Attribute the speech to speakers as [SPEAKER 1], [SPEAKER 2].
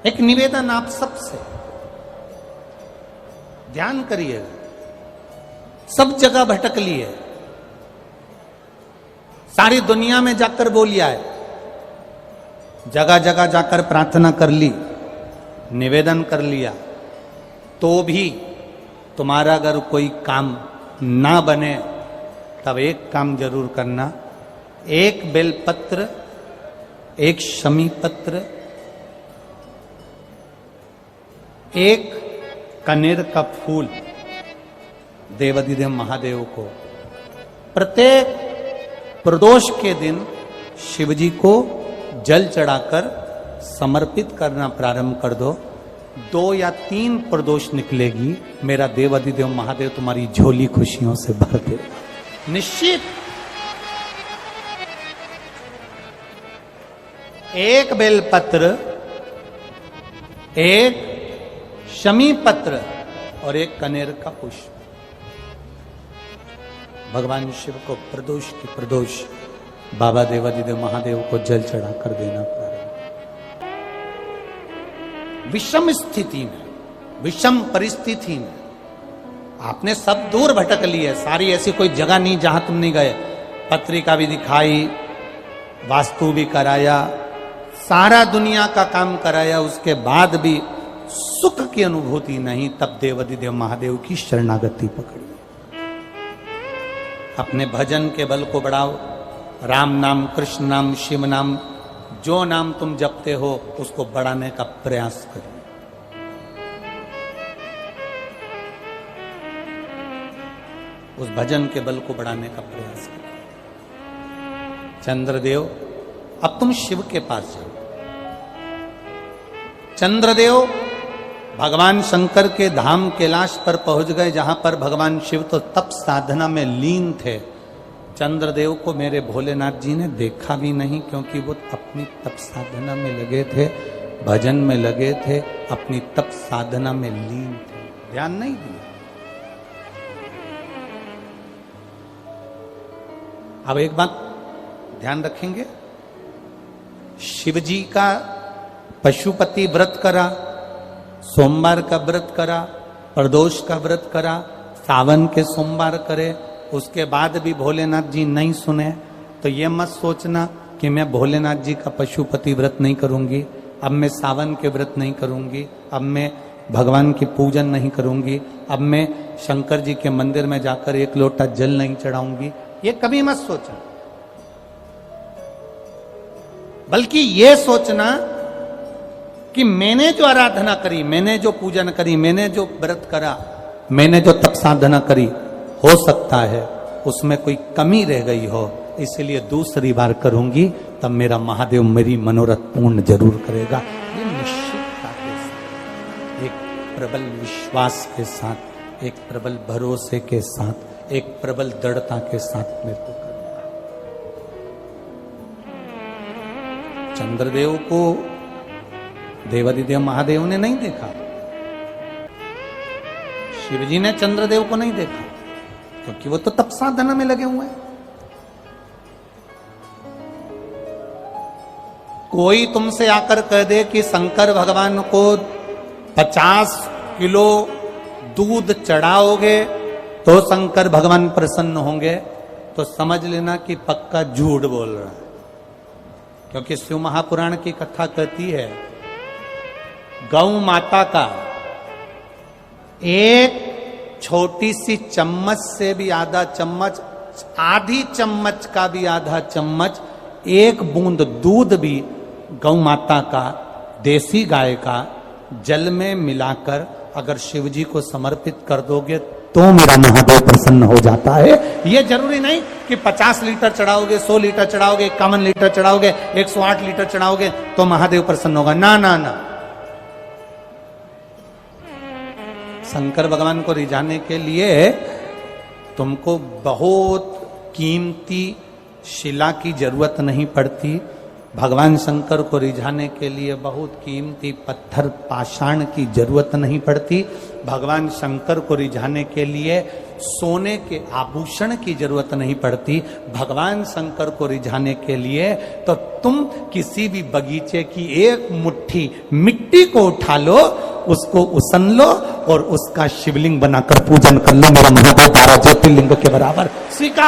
[SPEAKER 1] एक निवेदन आप सबसे, ध्यान करिएगा, सब जगह भटक लिए, सारी दुनिया में जाकर बोलिया है, जगह जगह जाकर प्रार्थना कर ली, निवेदन कर लिया, तो भी तुम्हारा अगर कोई काम ना बने तब एक काम जरूर करना, एक बेलपत्र, एक शमी पत्र, एक कनेर का फूल देवाधिदेव महादेव को प्रत्येक प्रदोष के दिन शिवजी को जल चढ़ाकर समर्पित करना प्रारंभ कर दो। 2 या 3 प्रदोष निकलेगी, मेरा देवाधिदेव महादेव तुम्हारी झोली खुशियों से भर दे निश्चित। एक बेलपत्र, एक शमी पत्र और एक कनेर का पुष्प भगवान शिव को प्रदोष की प्रदोष बाबा देवाधिदेव महादेव को जल चढ़ाकर देना प्रारंभ। विषम स्थिति में, विषम परिस्थिति में आपने सब दूर भटक ली है, सारी ऐसी कोई जगह नहीं जहां तुम नहीं गए, पत्रिका भी दिखाई, वास्तु भी कराया, सारा दुनिया का काम कराया, उसके बाद भी सुख की अनुभूति नहीं, तब देवाधिदेव महादेव की शरणागति पकड़ी। अपने भजन के बल को बढ़ाओ, राम नाम, कृष्ण नाम, शिव नाम, जो नाम तुम जपते हो उसको बढ़ाने का प्रयास करिए। उस भजन के बल को बढ़ाने का प्रयास करिए। चंद्रदेव, अब तुम शिव के पास जाओ। चंद्रदेव भगवान शंकर के धाम कैलाश पर पहुंच गए, जहां पर भगवान शिव तो तप साधना में लीन थे। चंद्रदेव को मेरे भोलेनाथ जी ने देखा भी नहीं, क्योंकि वो अपनी तप साधना में लगे थे, भजन में लगे थे, अपनी तप साधना में लीन थे, ध्यान नहीं दिया। अब एक बात ध्यान रखेंगे, शिव जी का पशुपति व्रत करा, सोमवार का व्रत करा, प्रदोष का व्रत करा, सावन के सोमवार करे, उसके बाद भी भोलेनाथ जी नहीं सुने, तो ये मत सोचना कि मैं भोलेनाथ जी का पशुपति व्रत नहीं करूंगी, अब मैं सावन के व्रत नहीं करूंगी, अब मैं भगवान की पूजन नहीं करूंगी, अब मैं शंकर जी के मंदिर में जाकर 1 लोटा जल नहीं चढ़ाऊंगी, ये कभी मत सोचना। बल्कि ये सोचना कि मैंने जो आराधना करी, मैंने जो पूजन करी, मैंने जो व्रत करा, मैंने जो तप साधना करी, हो सकता है उसमें कोई कमी रह गई हो, इसलिए दूसरी बार करूंगी, तब मेरा महादेव मेरी मनोरथ पूर्ण जरूर करेगा। ये निश्चितता के साथ, एक प्रबल विश्वास के साथ, एक प्रबल भरोसे के साथ, एक प्रबल दृढ़ता के साथ मेरे को करना। चंद्रदेव को देवाधिदेव महादेव ने नहीं देखा, शिवजी ने चंद्रदेव को नहीं देखा, क्योंकि वो तो तप साधना में लगे हुए हैं। कोई तुमसे आकर कह दे कि शंकर भगवान को 50 किलो दूध चढ़ाओगे तो शंकर भगवान प्रसन्न होंगे, तो समझ लेना कि पक्का झूठ बोल रहा है। क्योंकि शिव महापुराण की कथा कहती है, गौ माता का एक छोटी सी चम्मच से भी आधा चम्मच, आधी चम्मच का भी आधा चम्मच, एक बूंद दूध भी गौ माता का, देसी गाय का जल में मिलाकर अगर शिवजी को समर्पित कर दोगे तो मेरा महादेव प्रसन्न हो जाता है। यह जरूरी नहीं कि 50 लीटर चढ़ाओगे, 100 लीटर चढ़ाओगे, 51 लीटर चढ़ाओगे, 108 लीटर चढ़ाओगे तो महादेव प्रसन्न होगा, ना ना ना। शंकर भगवान को रिझाने के लिए तुमको बहुत कीमती शिला की जरूरत नहीं पड़ती, भगवान शंकर को रिझाने के लिए बहुत कीमती पत्थर पाषाण की जरूरत नहीं पड़ती। भगवान शंकर को रिझाने के लिए सोने के आभूषण की जरूरत नहीं पड़ती। भगवान शंकर को रिझाने के लिए तो तुम किसी भी बगीचे की एक मुट्ठी मिट्टी को उठा लो, उसको उसन लो और उसका शिवलिंग बनाकर पूजन कर लो। मेरा महादेव 12 ज्योतिर्लिंग के बराबर स्वीकार।